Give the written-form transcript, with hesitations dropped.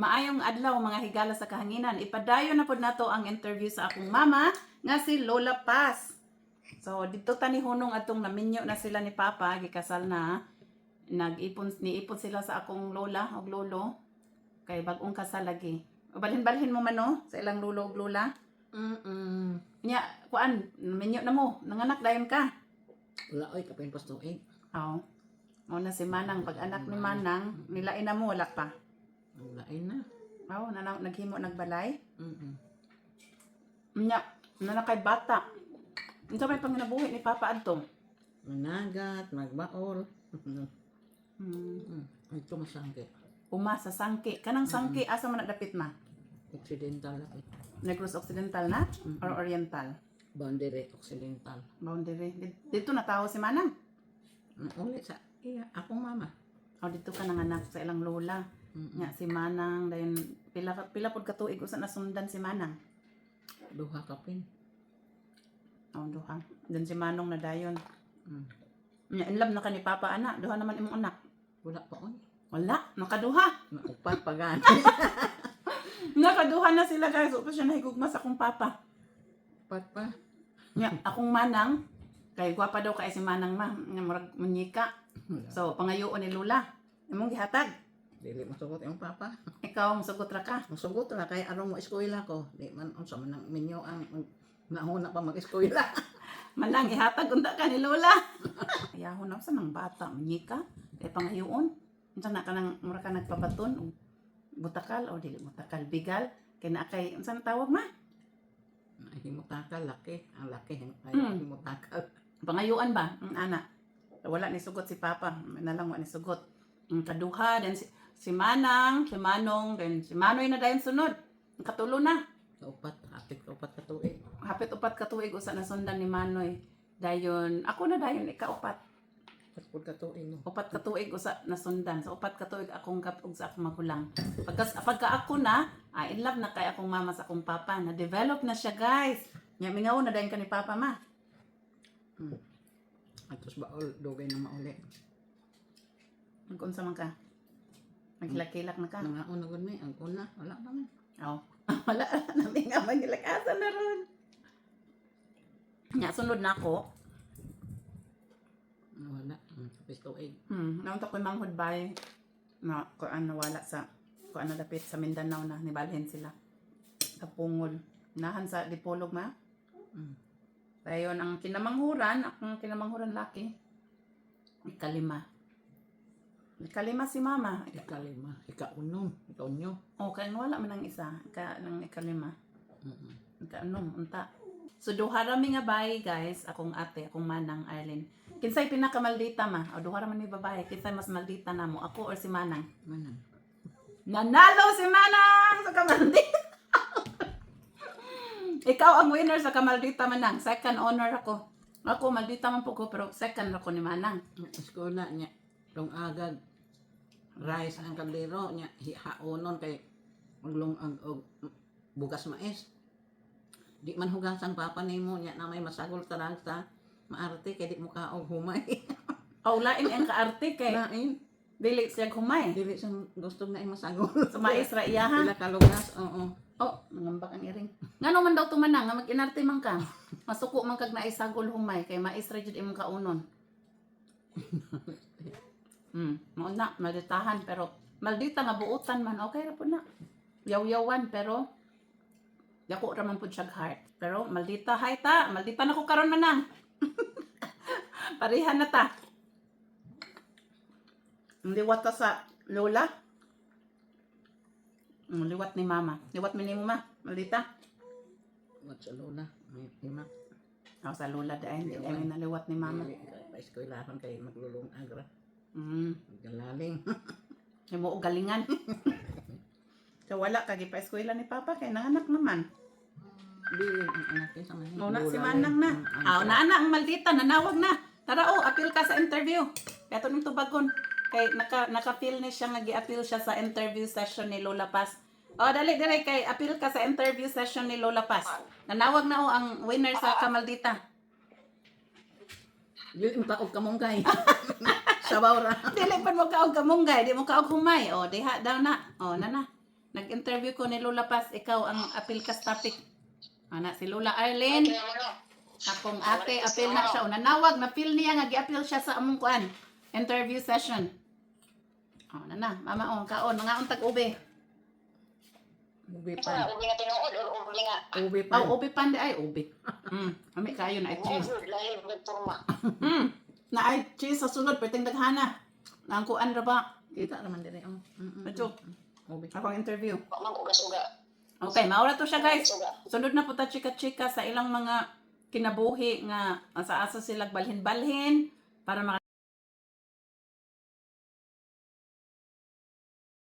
Maayong adlaw mga higala sa kahanginan. Ipadayon na pod nato ang interview sa akong mama nga si Lola Paz. So dito tani hunong atong naminyo na sila ni Papa gikasal na. Niipon sila sa akong lola ug lolo kay bag-ong kasal lagi. Balhin-balhin mo man no sa ilang lolo ug lola. Nya kuan naminyo na mo nanganak dayon ka. Wala oy kapin pastuig. Aw. Mo na si Manang pag anak ni Manang nilain na mo wala pa. Ang lain na. Aw naghimo nagbalay. Mm. Nya na kay bata. Unsa may panginabuhi ni Papa adto? Managat, magbaol. Hmm. Ito masangke. Uma sa sangki. Kanang sangki asa man nagdapit ma? Occidental lang. Negros Occidental na or Oriental? Boundary Occidental. Boundary. Dito na tao si Manang. Ulit sa iya, akong mama. O dito ka nanganak sa ilang lola. Nya si Manang dayon pila pod ka tuig usa nasundan si Manang. Duha kapin. O duha. Dan si Manong na dayon. Mm. Nya in love na ka ni Papa ana, duha naman imong anak. Wala pa oy. Wala, nakaduha. Naupat pa gan. Nakaduha na sila guys. Upo siya nahigugma sa akong Papa. Upat pa. Nya akong Manang kay gwapa daw kay si Manang ma, nga murag munyika. So pangayoon ni Lola. Imong gihatag. Dili masugot yung papa. Ikaw ang sugot ra ka. Masugot ra kay aron mo eskwela ko. Di man unsa man ang minyo ang nauna pa mag-eskwela. Manang ihatag unta ka ni Lola. Ayahon na sa nang bata munyika kay pangayoon. Unsa na kanang mura ka nagpabaton og butakal o dili butakal bigal kay na kay unsa na tawag ma? Himutakal laki. Ang laki ay himutakal. Pangayoan ba ang ana? Wala ni sugot si Papa, nalang wa ni sugot. Ang kaduha then si Manang, si Manong, then si Manoy na dayon sunod. Ang katulo na. Upat, hapit ka upat ka tuig. Hapit upat ka tuig usa na sundan ni Manoy. Dayon, ako na dayon ikaupat. Upat ka tuig no. Upat ka tuig usa na sundan. So upat ka tuig akong gatog sa akong magulang. Pagka ako na, in love na kay akong mama sa akong papa. Na-develop na siya, guys. Nya mingaw na dayon ka ni Papa ma. Atos baol, dugay na mauli. Nag-unsa man ka? Naglakilak na ka? Nangaon na gud mi, ang una, wala pa man. Oo. Wala na nga man nilakasan na ron. Nya sunod na ako. Wala, hapit tuig. Naunta ko manghod bay na kuan nawala sa kuan na dapit sa Mindanao na nibalhin sila. Sa Pungol. Nahan sa Dipolog ma. Dayon ang kinamanghuran laki. Ikalima si Mama. Ikalima, ikaunom, ikaunyo. O kay wala man ang isa, nang ikalima. Ikaunom unta. So duha ra mi nga bayi guys, akong ate, akong Manang Arlene. Kinsay pinakamaldita ma? O duha ra man mi babae, kinsay mas maldita namo, ako or si Manang? Manang. Nanalo si Manang sa kamaldita. Ikaw ang winner sa kamaldita Manang. Second honor ako. Ako maldita man po ko pero second ako ni Manang. Eskola niya, tong agad. Rice ang kaldero niya, haunon kay maglungag og bugas mais. Di man hugasan papa nimo niya na may masagol tarang sa maarte kay di mo kaog humay. O lain ang kaarte kay Lain, dili siya humay. dili sa gusto na ay masagol. Sa mais ra iya ha. Pila ka lugas, oo. Oh, nangambak ang iring. Ngano man daw tumanang nga mag-inarte man ka. Masuko man kag naay sagol humay kay mais ra jud imong kaunon. Mao na malditahan pero maldita nga buutan man okay ra pud na. Yaw-yawan pero dako ra man pud siya heart. Pero maldita hay ta, maldita na ko karon Manang. Parihan na ta. Liwat ta sa lola. Liwat ni Mama. Liwat mi nimo ma, maldita. Wat sa lola, may lima. Aw sa lola dai hindi ay naliwat ni Mama. Pa-eskwelahan kay maglulong agra. Galaling. Mo og galingan. So wala ka gipa-eskwela ni Papa kay nanganak naman. Dili ang anak sa mga. Muna si Manang na. Aw na ang maldita nanawag na. Tara appeal ka sa interview. Kaya to ning tubagon. Kay naka-feel ni siya nga gi-appeal siya sa interview session ni Lola Paz. Dali kay appeal ka sa interview session ni Lola Paz. Nanawag na ang winner sa kamaldita. Dili mo kaog kamonggay. Sabaw ra. Dili pa mo kaog kamunggay, di mo kaog humay. Diha daw na. Na. Nag-interview ko ni Lola Paz, ikaw ang appeal kas topic. Ana si Lola Arlene, akong ate, appeal na siya. Nanawag, na-feel niya nga gi-appeal siya sa among kuan. Interview session. Oh, na, mama oh, kaon, mga untag ube. Ubi Ito pa. nga, uli nga tinuod, uli nga. Ubi pa. Oh, ube pande ay ube. Ami kayo na ay cheese. Good, lahir ng turma. Na ay cheese sa sunod, pwedeng daghana. Ang kuan ra ba? Kita naman dire. Ito, Ubi. akong interview. Wag man ko gasuga. Okay, maura to siya guys. Suga. Sunod na po ta chika-chika sa ilang mga kinabuhi nga asa-asa sila balhin-balhin para